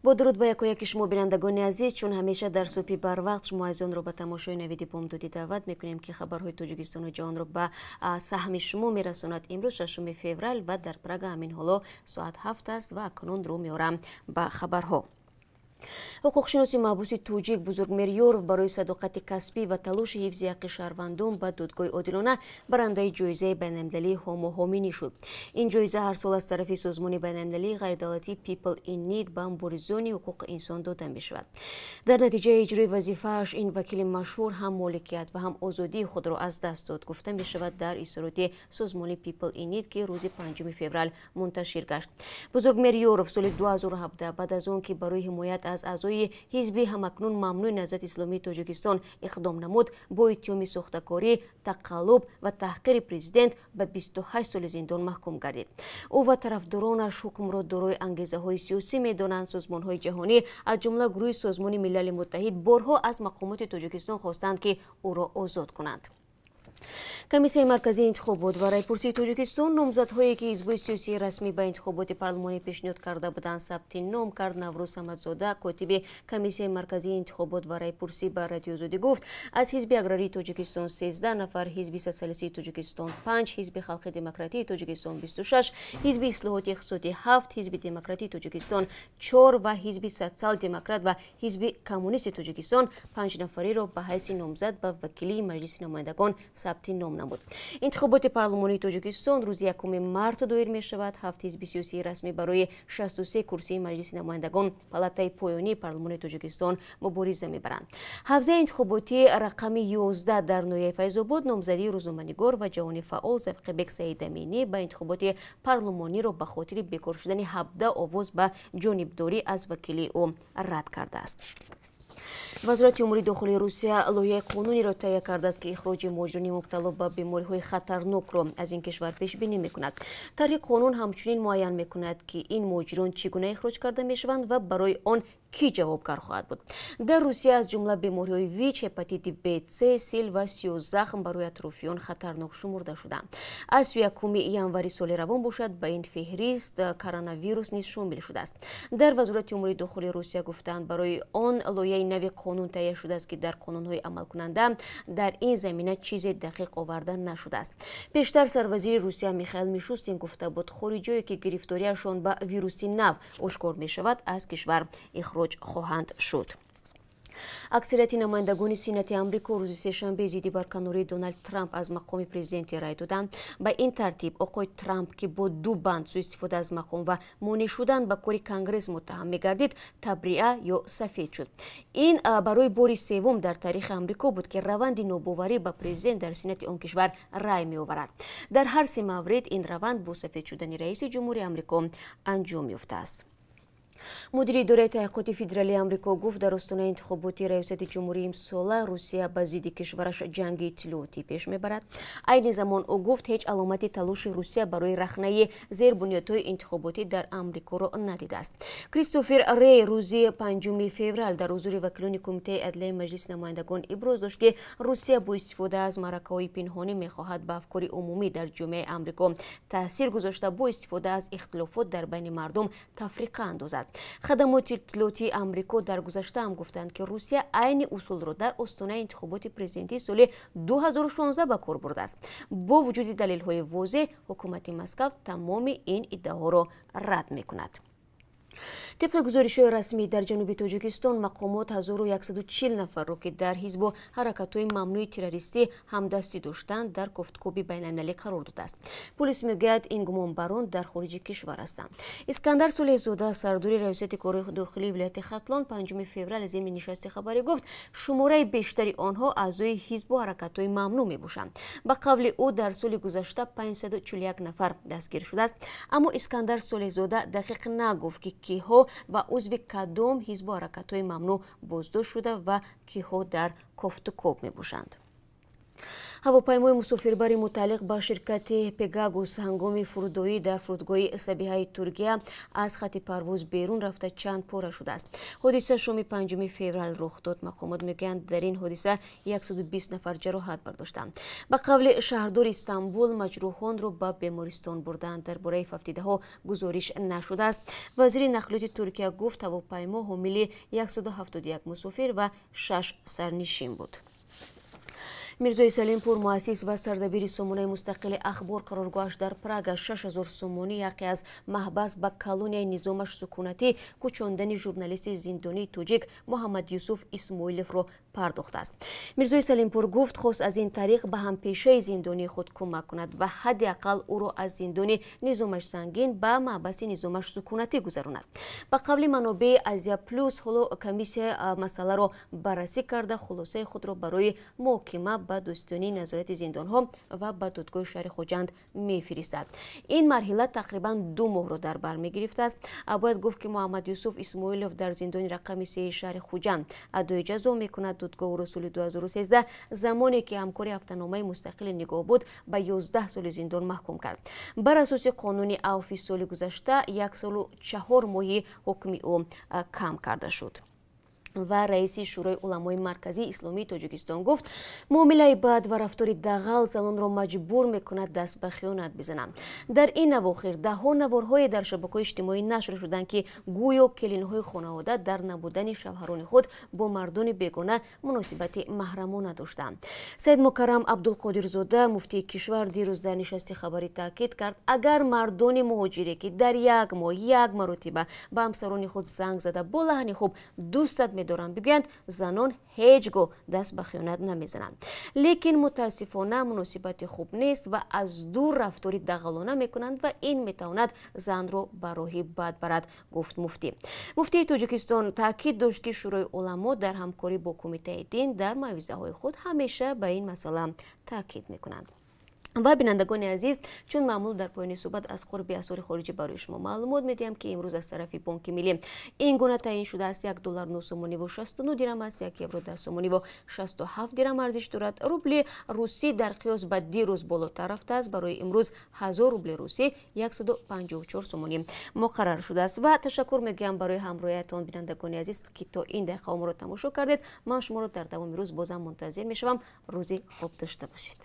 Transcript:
با درود به یکی شما بینندگان عزیز، چون همیشه در صبح بر وقت شما عزیزان را به تماشای نویدی بومدودی دعوت میکنیم که خبرهای تاجیکستان و جهان را به سهم شما میرساند. امروز 6 فوریه و در پراگ همین حالا ساعت 7 است و اکنون رو میارم به خبرها. ҳуқуқшиноси маҳбуси тоҷик бузургмер Ёров барои садоқати касбӣ ва талоши ҳифзи ҳаққи шаҳрвандон ба додгоҳи одилона барандаи ҷоизаи байналмилалии ҳомоҳоминӣ шуд. Ин ҷоиза ҳар сол аз тарафи созмони байналмилалии ғайридавлатии People in Need ба муборизони ҳуқуқи инсон дода мешавад. Дар натиҷаи иҷрои вазифааш ин вакили машҳур ҳам моликият ва ҳам озодии худро аз даст дод, гуфта мешавад дар изҳороти созмони People in Need ки рӯзи 5 феврал мунташир гашт. Бузургмер Ёров соли 2017 баъд аз он ки барои ҳимоят аз аъзои ҳизби ҳамакнун мамнӯи наҳзати исломии тоҷикистон иқдом намуд, бо иттиҳоми сохтакорӣ, тақаллуб ва таҳқири президент ба 28 соли зиндон маҳкум гардид. ӯ ва тарафдоронаш ҳукмро дорои ангезаҳои сиёсӣ медонанд. Созмонҳои ҷаҳонӣ аз ҷумла гурӯҳи созмони милали муттаҳид борҳо аз мақомоти тоҷикистон хостанд ки ӯро озод кунанд. Комиссияи марказии интихобот ва райпурсии Тоҷикистон номзадҳое ки ҳизбҳои сиёсии расмӣ ба интихоботи парлумонӣ пешниҳод карда буданд сабти ном кард. Наврӯз Самадзода, котиби комиссияи марказии интихобот ва райпурсӣ ба радиозодӣ гуфт, аз ҳизби аграрии Тоҷикистон 13 нафар, ҳизби социалистии Тоҷикистон 5, ҳизби халқи демократии Тоҷикистон 26, ҳизби ислоҳоти иқтисодӣ 7, ҳизби демократии Тоҷикистон 4 ва ҳизби социал-демократ ва ҳизби коммунисти Тоҷикистон 5 нафариро ба ҳайси номзад ба вакилии маҷлиси намояндагон сабти ном намуд. Интихоботи парлумонии Тоҷикистон рӯзи 1 март доир мешавад. 7 ҳизби сиёсии расмӣ барои 63 курсии маҷлиси намояндагон палатаи поёнии парлумонии Тоҷикистон мубориза мебаранд. ҳавзаи интихоботи рақами 11 дар ноҳияи Файзобод номзадии рӯзноманигор ва ҷавони фаъол Завқибек Саидаминӣ ба интихоботи парлумониро ба хотири бекор шудани 17 овоз ба ҷонибдорӣ аз вакилии ӯ рад кардааст. вазорати умури дохилии Русия лоиҳаи қонуниро таҳия кардааст ки ихроҷи муҳоҷирони мубтало ба бемориҳои хатарнокро аз ин кишвар пешбинӣ мекунад. тарҳи қонун ҳамчунин муайян мекунад ки ин муҳоҷирон чӣ гуна ихроҷ карда мешаванд ва барои он кӣ ҷавобгар хоҳад буд. дар Русия аз ҷумла бемориҳои ВИЧ, ҳепатити Б, С, сил ва сиёзахм барои атрофиён хатарнок шумурда шуданд. аз 1 январи соли равон бошад ба ин феҳрист коронавирус низ шомил шудааст. дар вазорати умури дохилии Русия гуфтанд, барои он лоиҳаи нави қонун таҳия шудааст ки дар қонунҳои амалкунанда дар ин замина чизе дақиқ оварда нашудааст. пештар сарвазири Русия Михаил Мишустин гуфта буд, хориҷое ки гирифториашон ба вируси нав ошкор мешавад, аз кишвар ихроҷ хоҳанд шуд. аксарияти намояндагони Сенати Амрико рӯзи сешанбе зидди барканории Дональд Трамп аз мақоми президентӣ рай доданд. Ба ин тартиб оқои Трамп ки бо 2 банд сӯистифода аз мақом ва монеъ шудан ба кори Конгресс муттаҳам мегардид, табриа ё сафед шуд. ин барои бори севум дар таърихи Амрико буд ки раванди нобоварӣ ба президент дар Сенати он кишвар рай меоварад. дар ҳар се маврид ин раванд бо сафед шудани раиси ҷумҳурии Амрико анҷом ёфтааст. мудири идораи таҳқиқоти федералии Амрико гуфт, дар остонаи интихоботи раёсати ҷумҳурии имсола Русия ба зидди кишвараш ҷанги иттилоотӣ пеш мебарад. айни замон ӯ гуфт, ҳеҷ аломати талоши Русия барои рахнаи зербунёдҳои интихоботӣ дар Амрикоро надидааст. Кристофер Рей рӯзи 5 феврал дар ҳузури вакилони кумитаи адлияи маҷлиси намояндагон иброз дошт ки Русия бо истифода аз маъракаҳои пинҳонӣ мехоҳад ба афкори умумӣ дар ҷомеаи Амрико таъсир гузошта, бо истифода аз ихтилофот дар байни мардум тафриқа андозад. хадамоти иттилоотии Амрико дар гузашта ҳам гуфтанд ки Русия айни усулро дар остонаи интихоботи президентии соли 2016 ба кор бурдааст. бо вуҷуди далелҳои возеҳ, ҳукумати Москав тамоми ин иддаоҳоро рад мекунад. طبق گزارش‌های رسمی در جنوب تاجیکستان مقامات 1140 نفر را که در حزب و حرکت‌های ممنوع تروریستی همدستی داشتند در گفتگوی بین‌المللی قرار داده است. پلیس میگوید این گمانبران در خارج کشور هستند. اسکندر صالح‌زاده سردار ریاست کار داخلی ولایت ختلان 5 فوریه از این نشست خبری گفت شماره بیشتری آنها اعضای حزب و حرکت‌های ممنوع میباشند. به قول او در سال گذشته 541 نفر دستگیر شده است. اما اسکندر صالح‌زاده دقیق نگفت که کیها و عضو کدام حزب و حرکت‌های ممنوع بازداشت شده و کیها در کفت‌وکوب میباشند. ҳавопаймои мусофирбари мутааллиқ ба ширкати Пегагус ҳангоми фурудоӣ дар фурудгоҳи Сабиҳаи Туркия аз хати парвоз берун рафта чанд пора шудааст. ҳодиса шоми 5 феврал рух дод. мақомот мегӯянд дар ин ҳодиса 120 нафар ҷароҳат бардоштанд. ба қавли шаҳрдори Истанбул, маҷрӯҳонро ба бемористон бурданд. дар бораи фавтидаҳо гузориш нашудааст. вазири нақлиёти Туркия гуфт ҳавопаймо ҳомили 171 мусофир ва 6 сарнишин буд. мирзои Салимпур, муассис ва сардабири сомонаи мустақили ахбор қароргоҳаш дар Прага 6000 сомонӣ яке аз маҳбас ба колонияи низомаш сукунатӣ кӯчондани журналисти зиндонии тоҷик Муҳаммад Юсуф Исмоиловро пардохтааст. мирзои Салимпур гуфт хост аз ин тариқ ба ҳампешаи зиндонии худ кӯмак кунад ва ҳадди ақал ӯро аз зиндони низомаш сангин ба маҳбаси низомаш сукунатӣ гузаронад. ба қавли манобеи Азия Плюс, ҳоло комиссия масъаларо баррасӣ карда хулосаи худро барои муҳокима ба дӯстонии назорати зиндонҳо ва ба додгоҳи шаҳри Хоҷанд мефиристад. ин марҳила тақрибан 2 моҳро дар бар мегирифтааст. бояд гуфт ки Муҳаммад Юсуф Исмоилов дар зиндони рақами 3 шаҳри Хоҷанд адои ҷазо мекунад. додгоҳ ӯро соли 2013 замоне ки ҳамкори ҳафтаномаи мустақили нигоҳ буд ба 11 соли зиндон маҳкум кард. бар асоси қонуни авфи соли гузашта 1 солу 4 моҳи ҳукми ӯ кам карда шуд. ва раиси шӯрои уламои марказии исломии Тоҷикистон гуфт муомилаи бад ва рафтори дағал занонро маҷбур мекунад даст ба хиёнат бизананд. дар ин авохир даҳҳо наворҳое дар шабакаҳои иҷтимоӣ нашр шуданд ки гӯё келинҳои хонавода дар набудани шавҳарони худ бо мардони бегона муносибати маҳрамона доштанд. Саид Мукаррам Абдулқодирзода, муфтии кишвар, дирӯз дар нишасти хабарӣ таъкид кард, агар мардони муҳоҷире ки дар як моҳ як маротиба ба ҳамсарони худ занг зада бо лаҳни хуб дӯстат медоранд бигӯянд, занон ҳеҷ гоҳ даст ба хиёнат намезананд. лекин мутаассифона муносибати хуб нест ва аз дур рафтори дағалона мекунанд ва ин метавонад занро ба роҳи бад барад, гуфт муфтӣ. муфтии Тоҷикистон таъкид дошт ки шӯрои уламо дар ҳамкорӣ бо кумитаи дин дар мавъизаҳои худ ҳамеша ба ин масъала таъкид мекунанд. ва бинандагони азиз, чун маъмул дар поёни суҳбат аз қурби асъори хориҷӣ барои шумо маълумот медиҳам ки имрӯз аз тарафи Бонки миллӣ ин гуна таъин шудааст: $1 9 сомониву 69 дирҳам аст, 1 евро 10 сомониву 67 дирҳам арзиш дорад. рубли русӣ дар қиёс ба дирӯз болотар рафтааст. барои имрӯз 1000 рубли русӣ 154 сомонӣ муқаррар шудааст. ва ташаккур мегӯям барои ҳамроҳиятон бинандагони азиз ки то ин дақиқа моро тамошо кардед. ман шуморо дар давоми рӯз бозам мунтазир мешавам. рӯзи хуб дошта бошед.